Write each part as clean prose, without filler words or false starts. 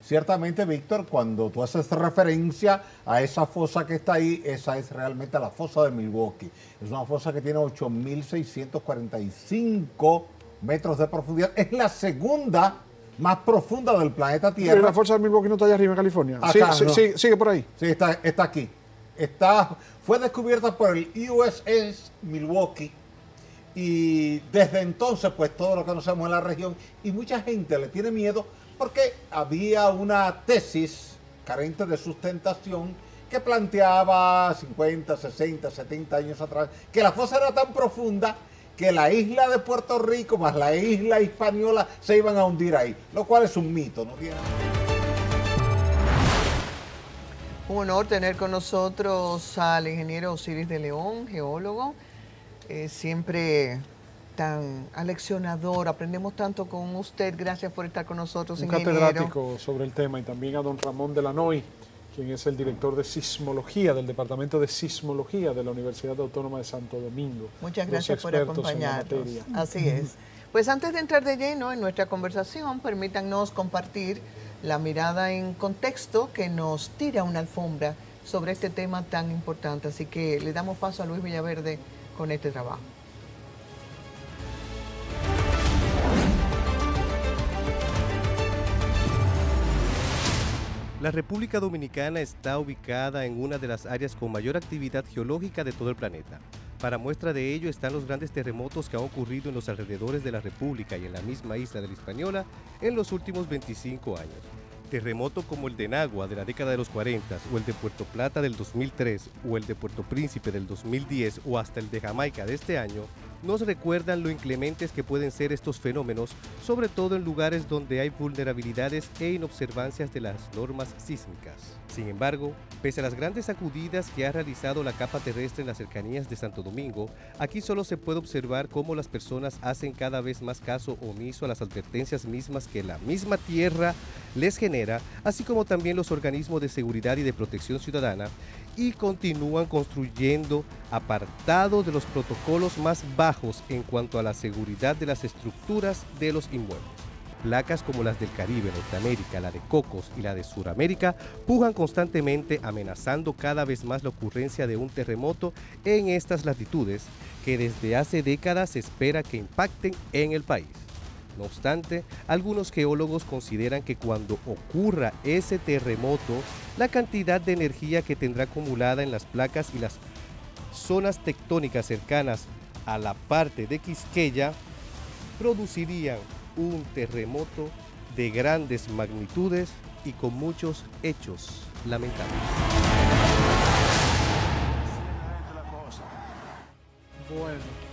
Ciertamente, Víctor, cuando tú haces referencia a esa fosa que está ahí, esa es realmente la fosa de Milwaukee. Es una fosa que tiene 8.645 metros de profundidad. Es la segunda más profunda del planeta Tierra. Pero la fosa de Milwaukee no está allá arriba en California. Acá, Sí, no. sigue por ahí. Sí, está aquí. Fue descubierta por el USS Milwaukee y desde entonces, pues todo lo que conocemos en la región, y mucha gente le tiene miedo porque había una tesis carente de sustentación que planteaba 50, 60, 70 años atrás que la fosa era tan profunda que la isla de Puerto Rico más la isla Hispaniola se iban a hundir ahí, lo cual es un mito, ¿no tiene? Un honor tener con nosotros al ingeniero Osiris de León, geólogo, siempre tan aleccionador, aprendemos tanto con usted, gracias por estar con nosotros, Un ingeniero. catedrático sobre el tema, y también a don Ramón Delanoy, quien es el director de sismología del Departamento de Sismología de la Universidad Autónoma de Santo Domingo. Muchas gracias por acompañarnos. Así es. Pues antes de entrar de lleno en nuestra conversación, permítanos compartir la mirada en contexto que nos tira una alfombra sobre este tema tan importante. Así que le damos paso a Luis Villaverde con este trabajo. La República Dominicana está ubicada en una de las áreas con mayor actividad geológica de todo el planeta. Para muestra de ello están los grandes terremotos que han ocurrido en los alrededores de la República y en la misma isla de la Hispaniola en los últimos 25 años. Terremotos como el de Nagua de la década de los 40 o el de Puerto Plata del 2003 o el de Puerto Príncipe del 2010 o hasta el de Jamaica de este año nos recuerdan lo inclementes que pueden ser estos fenómenos, sobre todo en lugares donde hay vulnerabilidades e inobservancias de las normas sísmicas. Sin embargo, pese a las grandes sacudidas que ha realizado la capa terrestre en las cercanías de Santo Domingo, aquí solo se puede observar cómo las personas hacen cada vez más caso omiso a las advertencias mismas que la misma tierra les genera, así como también los organismos de seguridad y de protección ciudadana, y continúan construyendo apartado de los protocolos más bajos en cuanto a la seguridad de las estructuras de los inmuebles. Placas como las del Caribe, Norteamérica, la de Cocos y la de Suramérica pujan constantemente amenazando cada vez más la ocurrencia de un terremoto en estas latitudes que desde hace décadas se espera que impacten en el país. No obstante, algunos geólogos consideran que cuando ocurra ese terremoto, la cantidad de energía que tendrá acumulada en las placas y las zonas tectónicas cercanas a la parte de Quisqueya producirían un terremoto de grandes magnitudes y con muchos hechos lamentables.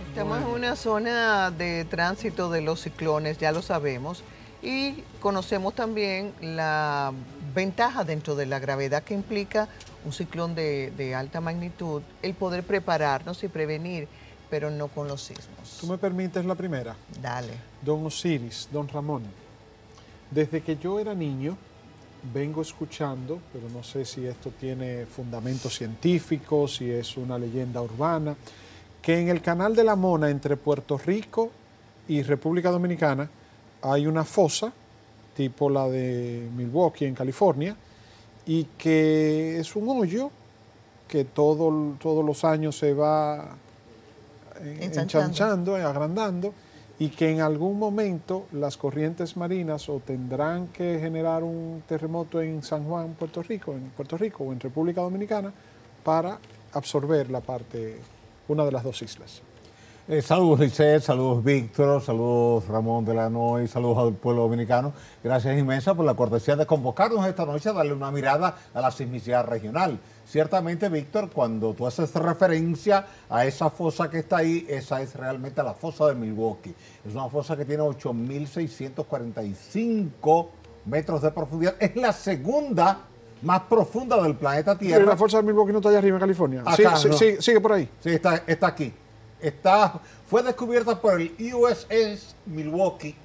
Estamos en una zona de tránsito de los ciclones, ya lo sabemos, y conocemos también la ventaja dentro de la gravedad que implica un ciclón de alta magnitud, el poder prepararnos y prevenir, pero no con los sismos. ¿Tú me permites la primera? Dale. Don Osiris, don Ramón, desde que yo era niño vengo escuchando, pero no sé si esto tiene fundamento científico, si es una leyenda urbana, que en el canal de la Mona entre Puerto Rico y República Dominicana hay una fosa tipo la de Milwaukee en California y que es un hoyo que todos los años se va enchanchando, agrandando, y que en algún momento las corrientes marinas o tendrán que generar un terremoto en San Juan, Puerto Rico o en República Dominicana para absorber una de las dos islas. Saludos Lisset, saludos Víctor, saludos Ramón Delanoy, saludos al pueblo dominicano. Gracias inmensa por la cortesía de convocarnos esta noche a darle una mirada a la sismicidad regional. Ciertamente, Víctor, cuando tú haces referencia a esa fosa que está ahí, esa es realmente la fosa de Milwaukee. Es una fosa que tiene 8.645 metros de profundidad. Es la segunda más profunda del planeta Tierra. Pero la fosa de Milwaukee no está allá arriba en California. Acá, no. Sigue por ahí. Sí, está aquí. Fue descubierta por el USS Milwaukee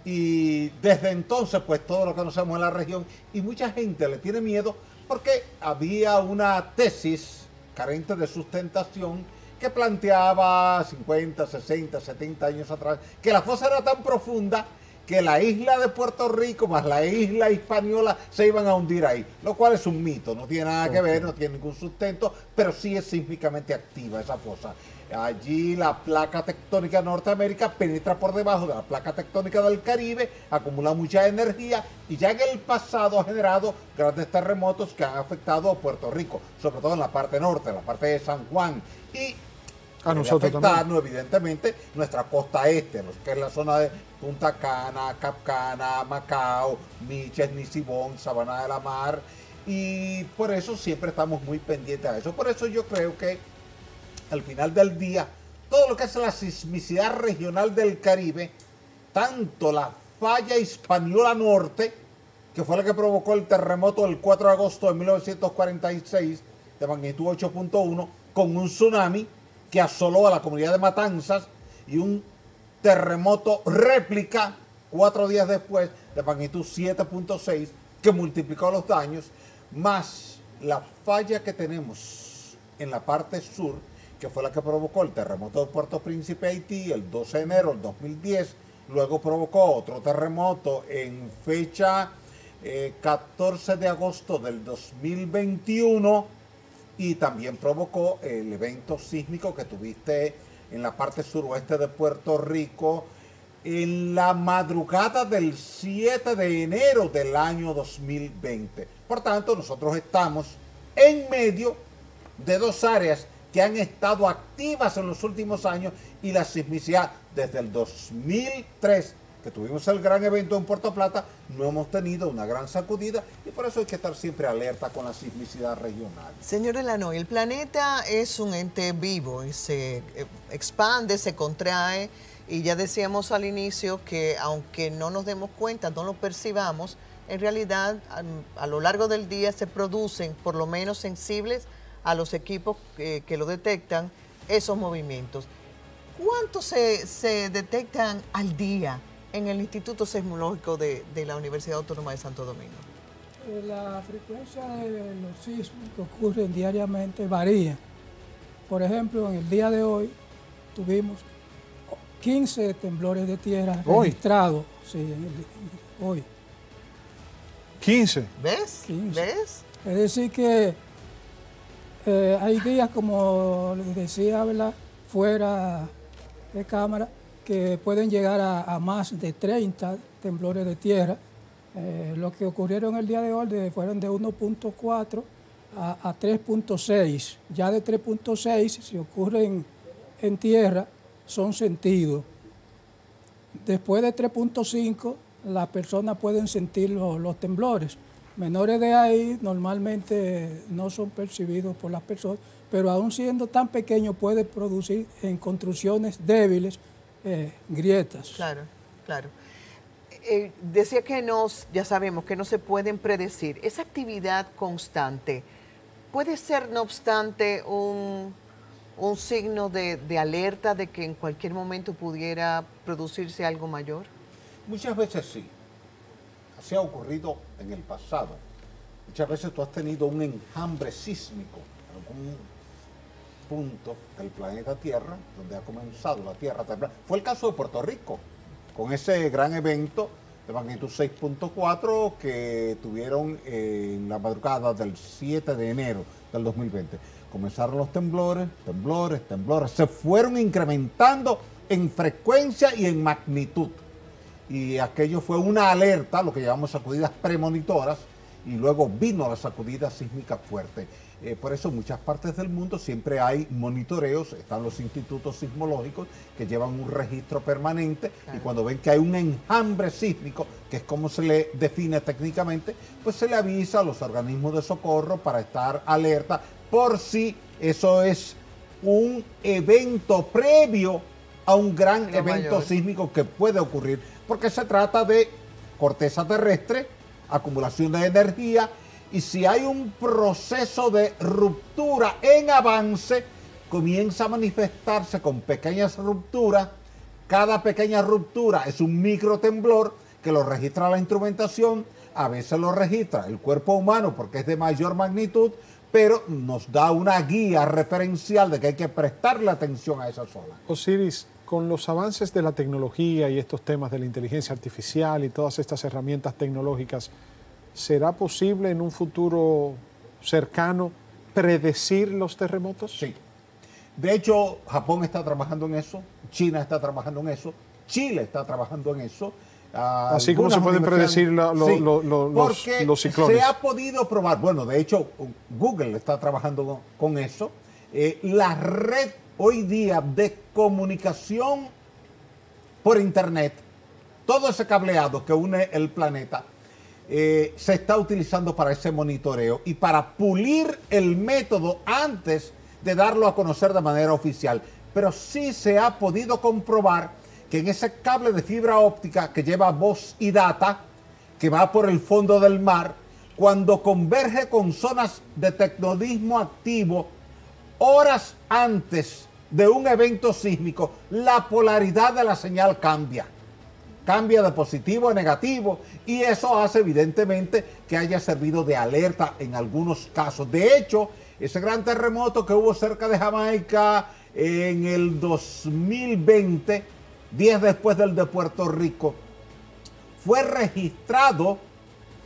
y desde entonces, pues todo lo que conocemos en la región, y mucha gente le tiene miedo porque había una tesis carente de sustentación que planteaba 50, 60, 70 años atrás que la fosa era tan profunda que la isla de Puerto Rico más la isla Hispaniola se iban a hundir ahí, lo cual es un mito, no tiene nada que ver, no tiene ningún sustento, pero sí es sísmicamente activa esa fosa. Allí la placa tectónica de Norteamérica penetra por debajo de la placa tectónica del Caribe, acumula mucha energía y ya en el pasado ha generado grandes terremotos que han afectado a Puerto Rico, sobre todo en la parte norte, en la parte de San Juan, y a nosotros afectarnos evidentemente nuestra costa este, que es la zona de Punta Cana, Cap Cana, Macao, Miches, Nisibón, Sabana de la Mar, y por eso siempre estamos muy pendientes a eso. Por eso yo creo que al final del día, todo lo que es la sismicidad regional del Caribe, tanto la falla Hispaniola Norte, que fue la que provocó el terremoto del 4 de agosto de 1946, de magnitud 8.1, con un tsunami que asoló a la comunidad de Matanzas, y un terremoto réplica 4 días después de magnitud 7.6 que multiplicó los daños, más la falla que tenemos en la parte sur, que fue la que provocó el terremoto de Puerto Príncipe, Haití, el 12 de enero del 2010, luego provocó otro terremoto en fecha 14 de agosto del 2021, y también provocó el evento sísmico que tuviste en la parte suroeste de Puerto Rico en la madrugada del 7 de enero del año 2020. Por tanto, nosotros estamos en medio de dos áreas que han estado activas en los últimos años, y la sismicidad desde el 2003, que tuvimos el gran evento en Puerto Plata, no hemos tenido una gran sacudida, y por eso hay que estar siempre alerta con la sismicidad regional. Señor Delanoy, el planeta es un ente vivo y se expande, se contrae, y ya decíamos al inicio que aunque no nos demos cuenta, no lo percibamos, en realidad a lo largo del día se producen, por lo menos sensibles a los equipos que lo detectan, esos movimientos. ¿Cuántos se detectan al día en el Instituto Sismológico de la Universidad Autónoma de Santo Domingo? La frecuencia de los sismos que ocurren diariamente varía. Por ejemplo, en el día de hoy tuvimos 15 temblores de tierra registrados. Sí, hoy. 15. ¿Ves? 15. ¿Ves? Es decir que hay días, como les decía, ¿verdad?, fuera de cámara, que pueden llegar a más de 30 temblores de tierra. Lo que ocurrieron el día de hoy fueron de 1.4 a 3.6. Ya de 3.6, si ocurren en tierra, son sentidos. Después de 3.5, las personas pueden sentir los temblores. Menores de ahí normalmente no son percibidos por las personas, pero aún siendo tan pequeños puede producir en construcciones débiles grietas. Claro, claro. Decía que ya sabemos que no se pueden predecir. Esa actividad constante puede ser, no obstante, un signo de alerta de que en cualquier momento pudiera producirse algo mayor. Muchas veces sí. Así ha ocurrido en el pasado. Muchas veces tú has tenido un enjambre sísmico en algún punto del planeta Tierra, donde ha comenzado la Tierra a temblar. Fue el caso de Puerto Rico, con ese gran evento de magnitud 6.4 que tuvieron en la madrugada del 7 de enero del 2020. Comenzaron los temblores, se fueron incrementando en frecuencia y en magnitud. Y aquello fue una alerta, lo que llamamos sacudidas premonitoras, y luego vino la sacudida sísmica fuerte. Por eso en muchas partes del mundo siempre hay monitoreos, están los institutos sismológicos que llevan un registro permanente, claro, y cuando ven que hay un enjambre sísmico, que es como se le define técnicamente, pues se le avisa a los organismos de socorro para estar alerta por si eso es un evento previo a un gran evento sísmico que puede ocurrir, porque se trata de corteza terrestre, acumulación de energía, y si hay un proceso de ruptura en avance, comienza a manifestarse con pequeñas rupturas. Cada pequeña ruptura es un microtemblor que lo registra la instrumentación, a veces lo registra el cuerpo humano porque es de mayor magnitud, pero nos da una guía referencial de que hay que prestarle atención a esa zona. Osiris, Con los avances de la tecnología y estos temas de la inteligencia artificial y todas estas herramientas tecnológicas, ¿será posible en un futuro cercano predecir los terremotos? Sí. De hecho, Japón está trabajando en eso, China está trabajando en eso, Chile está trabajando en eso. Así como se pueden predecir los ciclones. Se ha podido probar, bueno, de hecho, Google está trabajando con eso. La red hoy día de comunicación por internet, todo ese cableado que une el planeta, se está utilizando para ese monitoreo y para pulir el método antes de darlo a conocer de manera oficial. Pero sí se ha podido comprobar que en ese cable de fibra óptica que lleva voz y data, que va por el fondo del mar, cuando converge con zonas de tecnonismo activo, horas antes de un evento sísmico, la polaridad de la señal cambia. Cambia de positivo a negativo y eso hace evidentemente que haya servido de alerta en algunos casos. De hecho, ese gran terremoto que hubo cerca de Jamaica en el 2020, 10 después del de Puerto Rico, fue registrado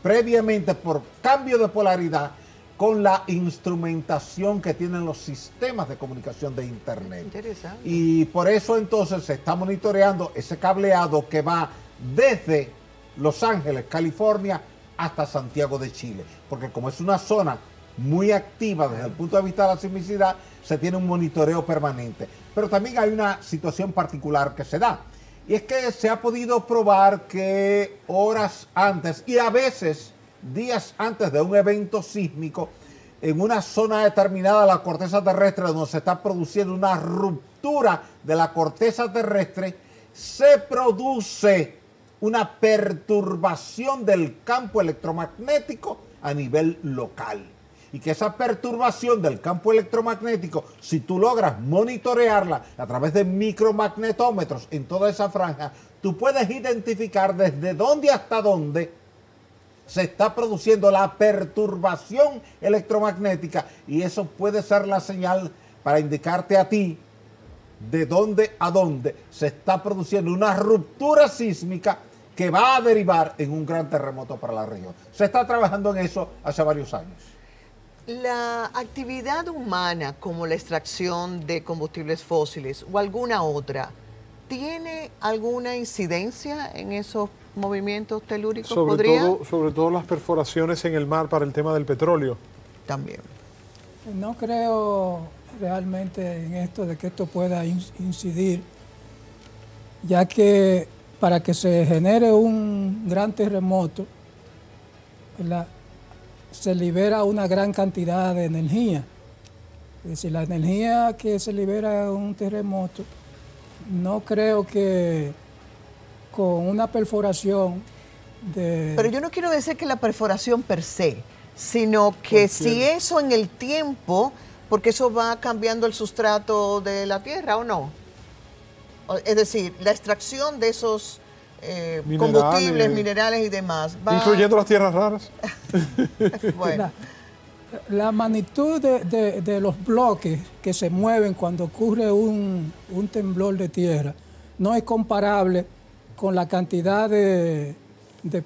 previamente por cambio de polaridad con la instrumentación que tienen los sistemas de comunicación de Internet. Interesante. Y por eso entonces se está monitoreando ese cableado que va desde Los Ángeles, California, hasta Santiago de Chile. Porque como es una zona muy activa desde el punto de vista de la sismicidad, se tiene un monitoreo permanente. Pero también hay una situación particular que se da. Y es que se ha podido probar que horas antes y a veces días antes de un evento sísmico, en una zona determinada de la corteza terrestre donde se está produciendo una ruptura de la corteza terrestre, se produce una perturbación del campo electromagnético a nivel local. Y que esa perturbación del campo electromagnético, si tú logras monitorearla a través de micromagnetómetros en toda esa franja, tú puedes identificar desde dónde hasta dónde se está produciendo la perturbación electromagnética y eso puede ser la señal para indicarte a ti de dónde a dónde se está produciendo una ruptura sísmica que va a derivar en un gran terremoto para la región. Se está trabajando en eso hace varios años. La actividad humana como la extracción de combustibles fósiles o alguna otra, ¿tiene alguna incidencia en esos movimientos telúricos? Sobre todo las perforaciones en el mar para el tema del petróleo. También. No creo realmente en esto de que esto pueda incidir, ya que para que se genere un gran terremoto, ¿verdad?, se libera una gran cantidad de energía. Es decir, la energía que se libera en un terremoto, no creo que con una perforación de... Pero yo no quiero decir que la perforación per se, sino que si eso en el tiempo, porque eso va cambiando el sustrato de la tierra o no. Es decir, la extracción de esos combustibles, minerales y demás. Incluyendo las tierras raras. Bueno. La magnitud de los bloques que se mueven cuando ocurre un temblor de tierra no es comparable con la cantidad de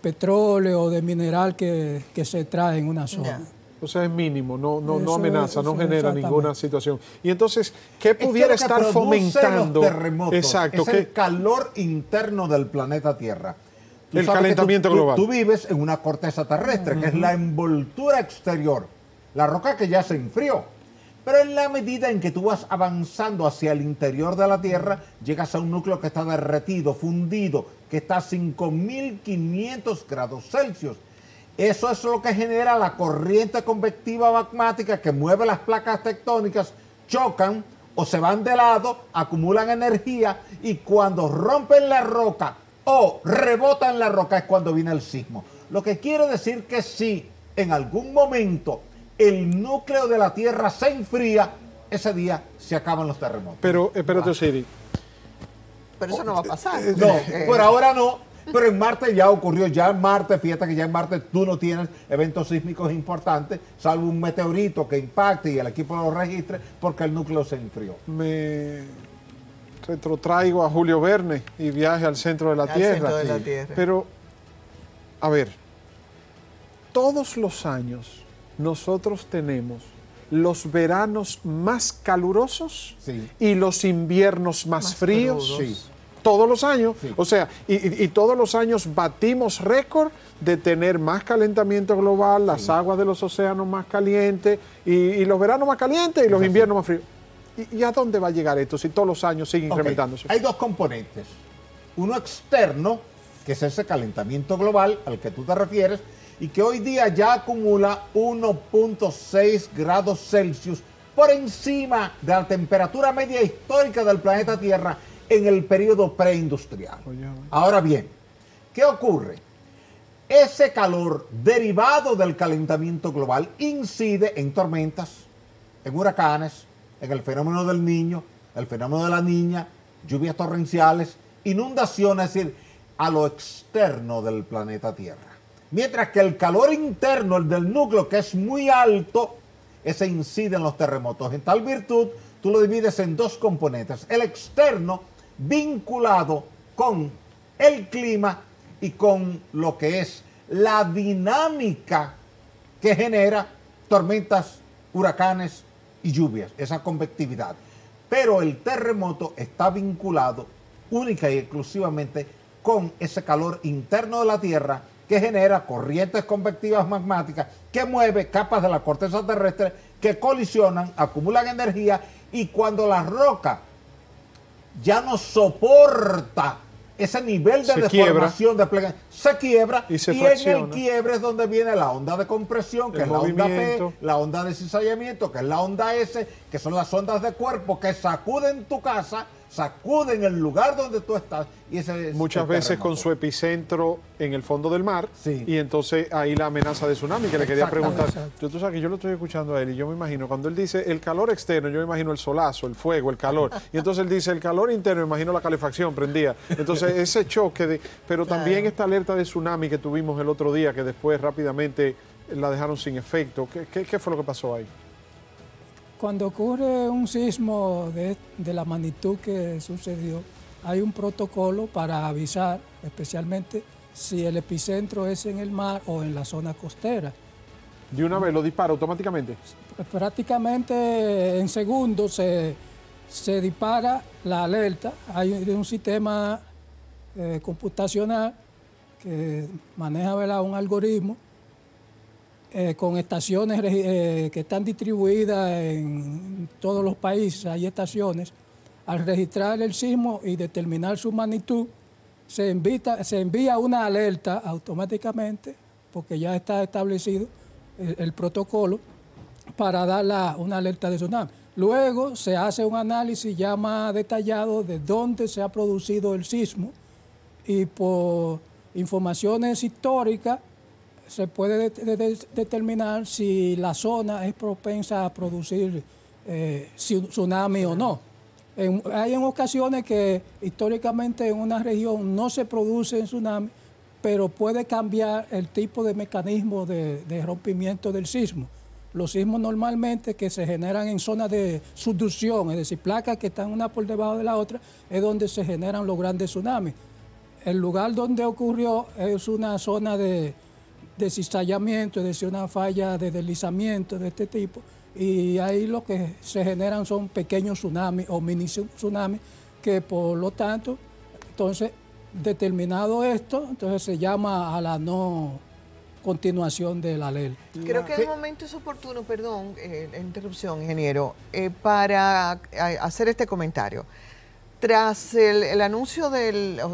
petróleo o de mineral que se trae en una zona. O sea, es mínimo, no amenaza, no genera ninguna situación. Y entonces, ¿qué pudiera estar fomentando? Los terremotos, exacto, es el calor interno del planeta Tierra. El calentamiento global. Tú vives en una corteza terrestre, que es la envoltura exterior, la roca que ya se enfrió. Pero en la medida en que tú vas avanzando hacia el interior de la Tierra, llegas a un núcleo que está derretido, fundido, que está a 5.500 grados Celsius. Eso es lo que genera la corriente convectiva magmática que mueve las placas tectónicas, chocan o se van de lado, acumulan energía y cuando rompen la roca o rebotan la roca es cuando viene el sismo. Lo que quiere decir que si en algún momento el núcleo de la Tierra se enfría, ese día se acaban los terremotos. Pero espérate, Osiris. Pero eso no va a pasar. No, por ahora no. Pero en Marte ya ocurrió, ya en Marte, fíjate que ya en Marte tú no tienes eventos sísmicos importantes, salvo un meteorito que impacte y el equipo lo registre porque el núcleo se enfrió. retrotraigo a Julio Verne y Viaje al centro de la Tierra. Centro de la Tierra. Pero, a ver, todos los años nosotros tenemos los veranos más calurosos Sí. y los inviernos más fríos. crudos. Sí. Todos los años. Sí. O sea, y todos los años batimos récord de tener más calentamiento global, las aguas de los océanos más calientes y los veranos más calientes y los inviernos más fríos. ¿Y a dónde va a llegar esto si todos los años sigue Ok, incrementándose? hay dos componentes. Uno externo, que es ese calentamiento global al que tú te refieres, y que hoy día ya acumula 1.6 grados Celsius por encima de la temperatura media histórica del planeta Tierra en el periodo preindustrial. Ahora bien, ¿qué ocurre? Ese calor derivado del calentamiento global incide en tormentas, en huracanes, en el fenómeno del Niño, el fenómeno de la Niña, lluvias torrenciales, inundaciones, es decir, a lo externo del planeta Tierra. Mientras que el calor interno, el del núcleo, que es muy alto, ese incide en los terremotos. En tal virtud, tú lo divides en dos componentes. El externo, vinculado con el clima y con lo que es la dinámica que genera tormentas, huracanes y lluvias, esa convectividad. Pero el terremoto está vinculado única y exclusivamente con ese calor interno de la Tierra que genera corrientes convectivas magmáticas que mueve capas de la corteza terrestre que colisionan, acumulan energía y cuando la roca ya no soporta ese nivel de Se deformación, de plegación, se quiebra Y se en fracciona. el quiebre es donde viene la onda de compresión, que El es la onda P, movimiento. la onda de cizallamiento, que es la onda S, que son las ondas de cuerpo que sacuden tu casa, sacuden el lugar donde tú estás. Y ese es Muchas el veces terremoto. con su epicentro en el fondo del mar, Sí. y entonces ahí la amenaza de tsunami, que le quería Exactamente. preguntar. Tú sabes que yo lo estoy escuchando a él y yo me imagino, cuando él dice el calor externo, yo me imagino el solazo, el fuego, el calor. Y entonces él dice el calor interno, me imagino la calefacción prendida. Entonces ese choque, pero también esta alerta de tsunami que tuvimos el otro día, que después rápidamente la dejaron sin efecto. ¿Qué fue lo que pasó ahí? Cuando ocurre un sismo de la magnitud que sucedió, hay un protocolo para avisar, especialmente si el epicentro es en el mar o en la zona costera. De una vez lo dispara automáticamente. Prácticamente en segundos se dispara la alerta. Hay un sistema computacional que maneja, ¿verdad?, un algoritmo con estaciones que están distribuidas en todos los países. Hay estaciones. Al registrar el sismo y determinar su magnitud, se envía una alerta automáticamente, porque ya está establecido el protocolo para dar una alerta de tsunami. Luego se hace un análisis ya más detallado de dónde se ha producido el sismo y por informaciones históricas se puede determinar si la zona es propensa a producir tsunami o no. Hay en ocasiones que históricamente en una región no se produce tsunami, pero puede cambiar el tipo de mecanismo de rompimiento del sismo. Los sismos normalmente que se generan en zonas de subducción, es decir, placas que están una por debajo de la otra, es donde se generan los grandes tsunamis. El lugar donde ocurrió es una zona de cizallamiento, es decir, una falla de deslizamiento de este tipo, y ahí lo que se generan son pequeños tsunamis o mini tsunamis que por lo tanto, entonces, determinado esto, entonces se llama a la no continuación de la ley. Creo que el momento es oportuno, perdón, la interrupción, ingeniero, para hacer este comentario. Tras el anuncio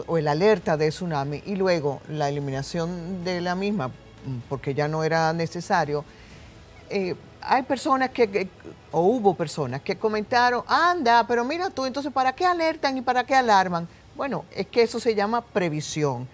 o el alerta de tsunami y luego la eliminación de la misma, porque ya no era necesario, hay personas o hubo personas que comentaron, anda, pero mira tú, entonces ¿para qué alertan y para qué alarman? Bueno, es que eso se llama previsión.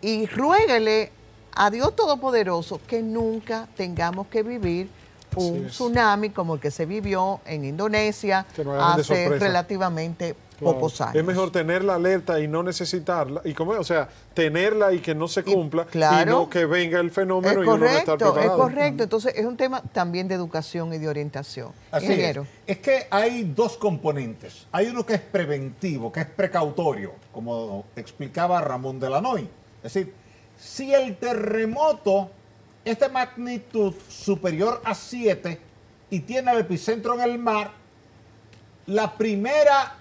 Y ruéguele a Dios Todopoderoso que nunca tengamos que vivir un tsunami como el que se vivió en Indonesia Que no hagan de hace sorpresa. relativamente pocos años. Es mejor tener la alerta y no necesitarla, y como, o sea, tenerla y que no se cumpla, y no que venga el fenómeno y uno no estar preparado. Es correcto, entonces es un tema también de educación y de orientación. Así es que hay dos componentes. Hay uno que es preventivo, que es precautorio, como explicaba Ramón Delanoy. Es decir, si el terremoto es de magnitud superior a 7 y tiene el epicentro en el mar, la primera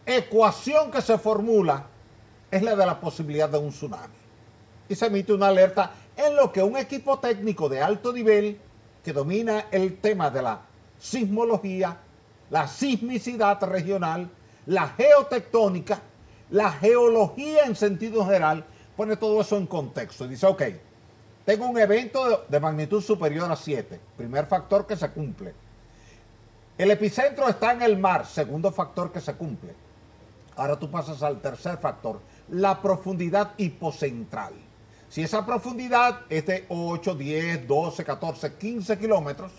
ecuación que se formula es la de la posibilidad de un tsunami. Y se emite una alerta en lo que un equipo técnico de alto nivel que domina el tema de la sismología, la sismicidad regional, la geotectónica, la geología en sentido general, pone todo eso en contexto y dice, ok, tengo un evento de magnitud superior a 7, primer factor que se cumple. El epicentro está en el mar, segundo factor que se cumple. Ahora tú pasas al tercer factor, la profundidad hipocentral. Si esa profundidad es de 8, 10, 12, 14, 15 kilómetros,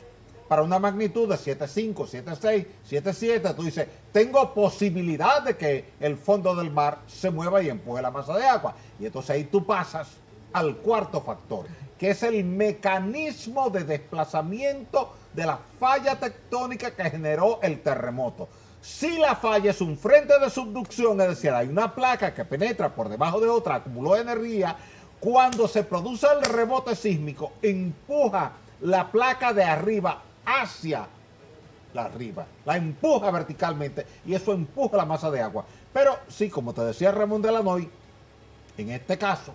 para una magnitud de 7.5, 7.6, 7.7, tú dices, tengo posibilidad de que el fondo del mar se mueva y empuje la masa de agua. Y entonces ahí tú pasas al cuarto factor, que es el mecanismo de desplazamiento de la falla tectónica que generó el terremoto. Si la falla es un frente de subducción, es decir, hay una placa que penetra por debajo de otra, acumuló energía, cuando se produce el rebote sísmico, empuja la placa de arriba hacia la arriba, la empuja verticalmente y eso empuja la masa de agua. Pero sí, como te decía Ramón Delanoy, en este caso,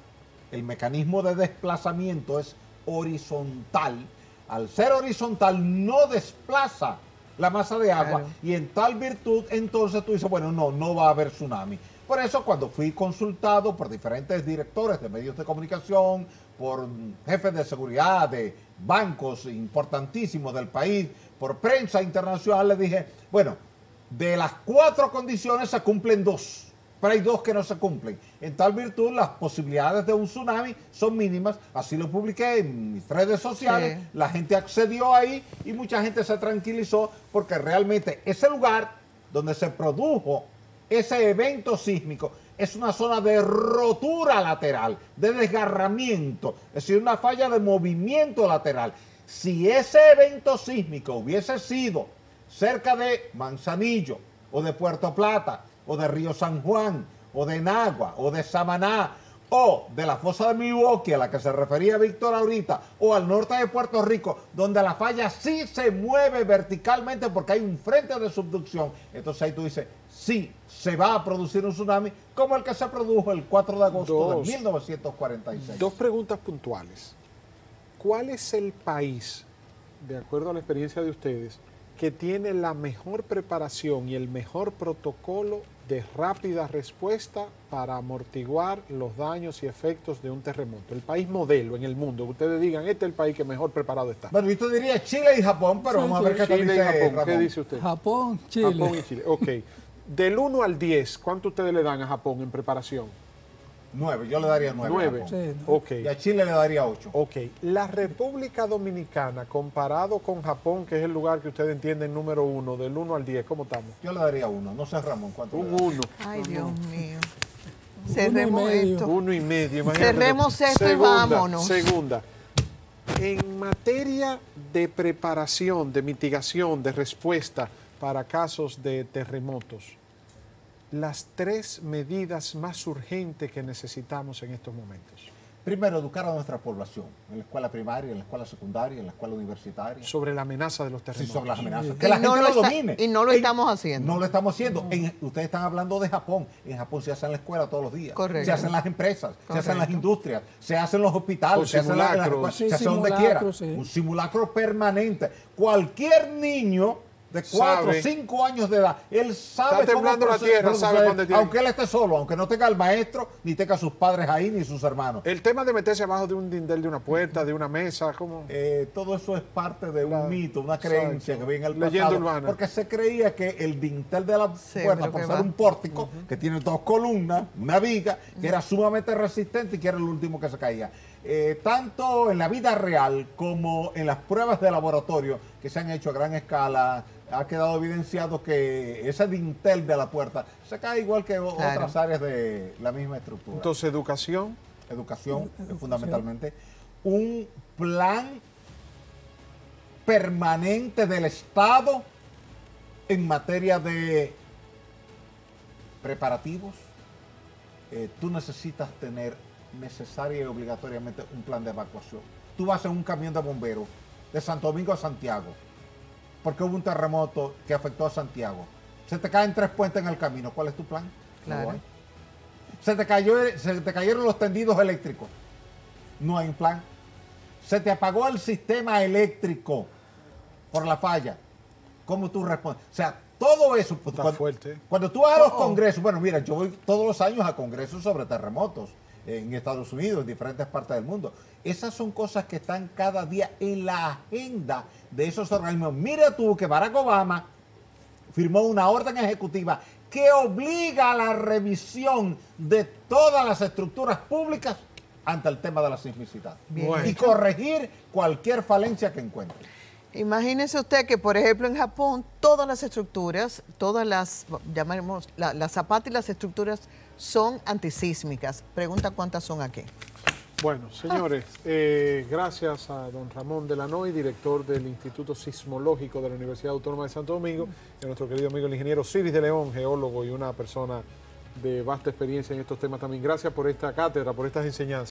el mecanismo de desplazamiento es horizontal. Al ser horizontal no desplaza la masa de agua, claro. Y en tal virtud entonces tú dices, bueno, no va a haber tsunami. Por eso cuando fui consultado por diferentes directores de medios de comunicación, por jefes de seguridad de bancos importantísimos del país, por prensa internacional, les dije, bueno, de las 4 condiciones se cumplen 2. Pero hay 2 que no se cumplen. En tal virtud, las posibilidades de un tsunami son mínimas. Así lo publiqué en mis redes sociales. Sí. La gente accedió ahí y mucha gente se tranquilizó porque realmente ese lugar donde se produjo ese evento sísmico es una zona de rotura lateral, de desgarramiento, es decir, una falla de movimiento lateral. Si ese evento sísmico hubiese sido cerca de Manzanillo o de Puerto Plata, o de Río San Juan, o de Nagua, o de Samaná, o de la fosa de Milwaukee, a la que se refería Víctor ahorita, o al norte de Puerto Rico, donde la falla sí se mueve verticalmente porque hay un frente de subducción. Entonces ahí tú dices, sí, se va a producir un tsunami como el que se produjo el 4 de agosto de 1946. 2 preguntas puntuales. ¿Cuál es el país, de acuerdo a la experiencia de ustedes, que tiene la mejor preparación y el mejor protocolo de rápida respuesta para amortiguar los daños y efectos de un terremoto? El país modelo en el mundo, que ustedes digan, este es el país que mejor preparado está. Bueno, yo te diría Chile y Japón, pero sí, vamos a ver qué Chile dice y Japón. Ramón. ¿Qué dice usted? Japón, Chile. Japón y Chile, ok. Del 1 al 10, ¿cuánto ustedes le dan a Japón en preparación? 9, yo le daría 9. 9, sí, ok. Y a Chile le daría 8. Ok, la República Dominicana, comparado con Japón, que es el lugar que ustedes entienden número 1, del 1 al 10, ¿cómo estamos? Yo le daría 1, no sé Ramón, ¿cuánto? Un 1. Ay, Dios mío. Cerremos esto. 1,5, imagínate. Cerremos esto y vámonos. Segunda, en materia de preparación, de mitigación, de respuesta para casos de terremotos, las 3 medidas más urgentes que necesitamos en estos momentos. Primero, educar a nuestra población, en la escuela primaria, en la escuela secundaria, en la escuela universitaria. Sobre la amenaza de los terremotos. Sí, sobre las amenazas. Que la gente lo domine. Y no lo estamos haciendo. No lo estamos haciendo. Ustedes están hablando de Japón. En Japón se hace en la escuela todos los días. Correcto. Se hacen las empresas, Correcto. se hacen las industrias, se hacen los hospitales, se hacen las escuelas, sí, se hace donde quiera. Sí. Un simulacro permanente. Cualquier niño de 4 o 5 años de edad, él sabe está temblando la tierra, sabe dónde tiene. Aunque él esté solo, aunque no tenga al maestro, ni tenga a sus padres ahí, ni sus hermanos. El tema de meterse abajo de un dindel de una puerta, de una mesa, ¿cómo? Todo eso es parte de un mito, una creencia que viene en el leyenda pasado. urbana. Porque se creía que el dintel de la puerta, por ser un pórtico, que tiene 2 columnas, una viga, que era sumamente resistente y que era el último que se caía. Tanto en la vida real como en las pruebas de laboratorio que se han hecho a gran escala ha quedado evidenciado que ese dintel de la puerta se cae igual que otras áreas de la misma estructura. Entonces, educación. Educación, fundamentalmente. Un plan permanente del Estado en materia de preparativos. Tú necesitas tener necesaria y obligatoriamente un plan de evacuación. Tú vas en un camión de bomberos de Santo Domingo a Santiago, porque hubo un terremoto que afectó a Santiago. Se te caen 3 puentes en el camino. ¿Cuál es tu plan? Claro. No se te cayeron los tendidos eléctricos. No hay un plan. Se te apagó el sistema eléctrico por la falla. ¿Cómo tú respondes? O sea, todo eso. Pues, cuando tú vas a los congresos, bueno, mira, yo voy todos los años a congresos sobre terremotos en Estados Unidos, en diferentes partes del mundo. Esas son cosas que están cada día en la agenda de esos organismos. Mira tú que Barack Obama firmó una orden ejecutiva que obliga a la revisión de todas las estructuras públicas ante el tema de la sismicidad. Y corregir cualquier falencia que encuentre. Imagínese usted que, por ejemplo, en Japón, todas las estructuras, todas las, llamaremos, las zapatas y las estructuras son antisísmicas. Pregunta cuántas son aquí. Bueno, señores, gracias a don Ramón Delanoy, director del Instituto Sismológico de la Universidad Autónoma de Santo Domingo, y a nuestro querido amigo el ingeniero Ciris de León, geólogo y una persona de vasta experiencia en estos temas también. Gracias por esta cátedra, por estas enseñanzas.